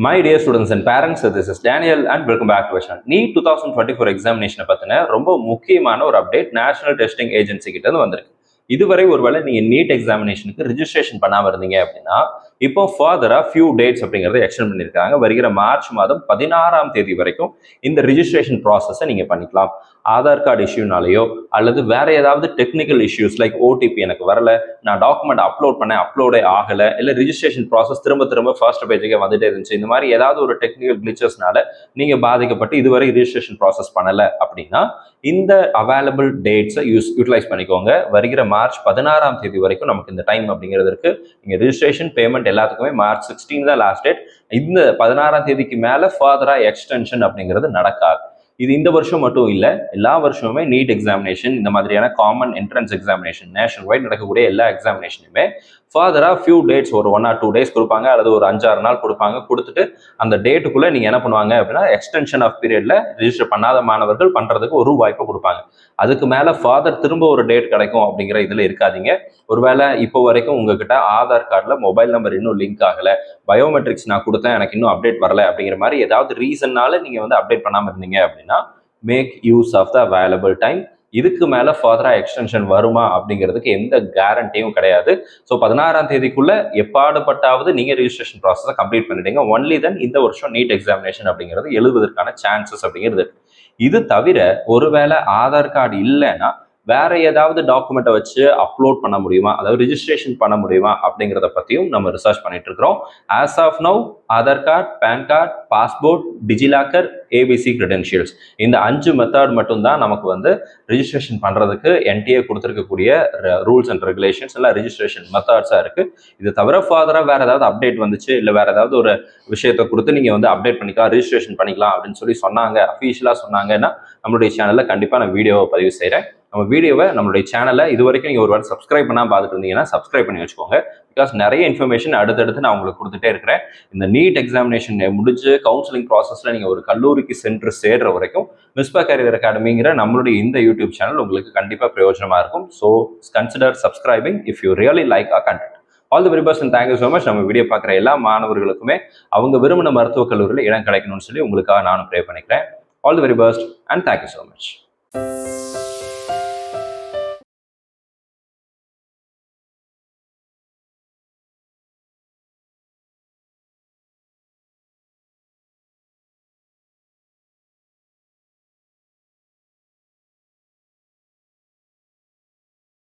My dear students and parents, this is Daniel and welcome back to our channel. NEET 2024 examination பத்தின ரொம்ப முக்கியமான ஒரு update national testing agency கிட்ட இருந்து வந்திருக்கு. இதுவரை ஒருவேளை நீங்க நீட் எக்ஸாமினேஷனுக்கு ரிஜிஸ்ட்ரேஷன் பண்ணாம இருந்தீங்க அப்படின்னா இப்போ ஃபர்தரா ஃபியூ டேட்ஸ் அப்படிங்கறத எக்ஸ்டெண்ட் பண்ணிருக்காங்க. வருகிற மார்ச் மாதம் 16ஆம் தேதி வரைக்கும் இந்த ரிஜிஸ்ட்ரேஷன் ப்ராசஸை நீங்க பண்ணிக்கலாம். ஆதார் கார்டு இஷ்யூனாலேயோ அல்லது வேற ஏதாவது டெக்னிக்கல் இஷ்யூஸ் லைக் ஓடிபி எனக்கு வரல, நான் டாக்குமெண்ட் அப்லோட் பண்ண அப்லோடே ஆகல, இல்லை ரிஜிஸ்ட்ரேஷன் ப்ராசஸ் திரும்ப ஃபர்ஸ்ட் பேஜுக்கே வந்துட்டே இருந்துச்சு, இந்த மாதிரி ஏதாவது ஒரு டெக்னிக்கல் கிளிச்சஸ்னால நீங்க பாதிக்கப்பட்டு இதுவரை ரிஜிஸ்ட்ரேஷன் ப்ராசஸ் பண்ணல அப்படின்னா இந்த அவைலபிள் டேட்ஸை யூட்டிலைஸ் பண்ணிக்கோங்க. வருகிற மார்ச் 16ஆம் தேதி வரைக்கும் நமக்கு இந்த டைம் அப்படிங்கிறது இருக்கு. நீங்க ரிஜிஸ்ட்ரேஷன் பேமெண்ட் எல்லாத்துக்குமே மார்ச் 16 தான் லாஸ்ட் டேட். இந்த 16ஆம் தேதிக்கு மேல ஃபர்தரா எக்ஸ்டென்ஷன் அப்படிங்கிறது நடக்காது. இது இந்த வருஷம் மட்டும் இல்லை, எல்லா வருஷமுமே நீட் எக்ஸாமினேஷன் இந்த மாதிரியான common entrance examination national white நடக்கக்கூடிய எல்லா எக்ஸாமினேஷனுமே ஃபர்தரா ஃபியூ டேட்ஸ் ஒரு 1 or 2 days கொடுப்பாங்க, அல்லது ஒரு 5-6 நாள் கொடுப்பாங்க. கொடுத்துட்டு அந்த டேட்டுக்குள்ள நீங்க என்ன பண்ணுவாங்க அப்படின்னா எக்ஸ்டென்ஷன் ஆஃப் பீரியட்ல ரிஜிஸ்டர் பண்ணாத மாணவர்கள் பண்றதுக்கு ஒரு வாய்ப்பு கொடுப்பாங்க. அதுக்கு மேல ஃபாதர் திரும்ப ஒரு டேட் கிடைக்கும் அப்படிங்கிற இதுல இருக்காதீங்க. ஒருவேளை இப்போ வரைக்கும் உங்ககிட்ட ஆதார் கார்டுல மொபைல் நம்பர் இன்னும் லிங்க் ஆகல, பயோமெட்ரிக்ஸ் நான் கொடுத்தேன் எனக்கு இன்னும் அப்டேட் வரல அப்படிங்கிற மாதிரி ஏதாவது ரீசன்னால நீங்க வந்து அப்டேட் பண்ணாம இருந்தீங்க அப்படின்னா make use of the available time. இதுக்கு மேல ஃபர்தரா எக்ஸ்டென்ஷன் வருமா அப்படிங்கிறதுக்கு எந்த கேரண்டியும் கிடையாது. ஸோ 16ஆம் தேதிக்குள்ள எப்பாடுபட்டாவது நீங்க ரிஜிஸ்ட்ரேஷன் ப்ராசஸை கம்ப்ளீட் பண்ணிட்டீங்க, ஒன்லி தென் இந்த வருஷம் நீட் எக்ஸாமினேஷன் அப்படிங்கிறது எழுதுவதற்கான சான்சஸ் அப்படிங்கிறது. இது தவிர ஒருவேளை ஆதார் கார்டு இல்லைன்னா வேற ஏதாவது டாக்குமெண்ட்டை வச்சு அப்லோட் பண்ண முடியுமா, அதாவது ரிஜிஸ்ட்ரேஷன் பண்ண முடியுமா அப்படிங்கிறத பற்றியும் நம்ம ரிசர்ச் பண்ணிட்டு இருக்கிறோம். As of now Aadhaar card, PAN card, passport, DigiLocker, ABC credentials, இந்த 5 மெத்தட் மட்டும்தான் நமக்கு வந்து ரிஜிஸ்ட்ரேஷன் பண்றதுக்கு என்டிஏ கொடுத்துருக்கக்கூடிய ரூல்ஸ் அண்ட் ரெகுலேஷன்ஸ் எல்லாம் ரிஜிஸ்ட்ரேஷன் மெத்தட்ஸா இருக்கு. இது தவிர ஃபாதரா வேற ஏதாவது அப்டேட் வந்துச்சு, இல்லை வேற ஏதாவது ஒரு விஷயத்தை கொடுத்து நீங்க வந்து அப்டேட் பண்ணிக்கலாம், ரிஜிஸ்ட்ரேஷன் பண்ணிக்கலாம் அப்படின்னு சொல்லி சொன்னாங்க, அஃபீஷியலா சொன்னாங்கன்னா நம்மளுடைய சேனல்ல கண்டிப்பா நான் வீடியோவை பதிவு செய்யறேன். நம்ம வீடியோவை நம்மளுடைய சேனலை இது வரைக்கும் நீங்கள் ஒரு வாட்டி சப்ஸ்கிரைப் பண்ணால் பார்த்துட்டு இருந்தீங்கன்னா சப்ஸ்கிரைப் பண்ணி வச்சுக்கோங்க. பிகாஸ் நிறைய இன்ஃபர்மேஷன் அடுத்தடுத்து நான் உங்களுக்கு கொடுத்துட்டே இருக்கிறேன். இந்த நீட் எக்ஸாமினேஷன் முடிஞ்சு கவுன்சிலிங் ப்ராசஸில் நீங்கள் ஒரு கல்லூரிக்கு சென்று சேர்ற வரைக்கும் மிஸ்பா கரியர் அகாடமிங்கிற நம்மளுடைய இந்த யூடியூப் சேனல் உங்களுக்கு கண்டிப்பாக பிரயோஜனமாக இருக்கும். So consider subscribing if you really like a content. All the very best and thank you so much. நம்ம வீடியோ பார்க்குற எல்லா மாணவர்களுக்குமே அவங்க விரும்பின மருத்துவக் கல்லூரியில் இடம் கிடைக்கணும்னு சொல்லி உங்களுக்காக நானும் ப்ரே பண்ணிக்கிறேன். All the very best and thank you so much.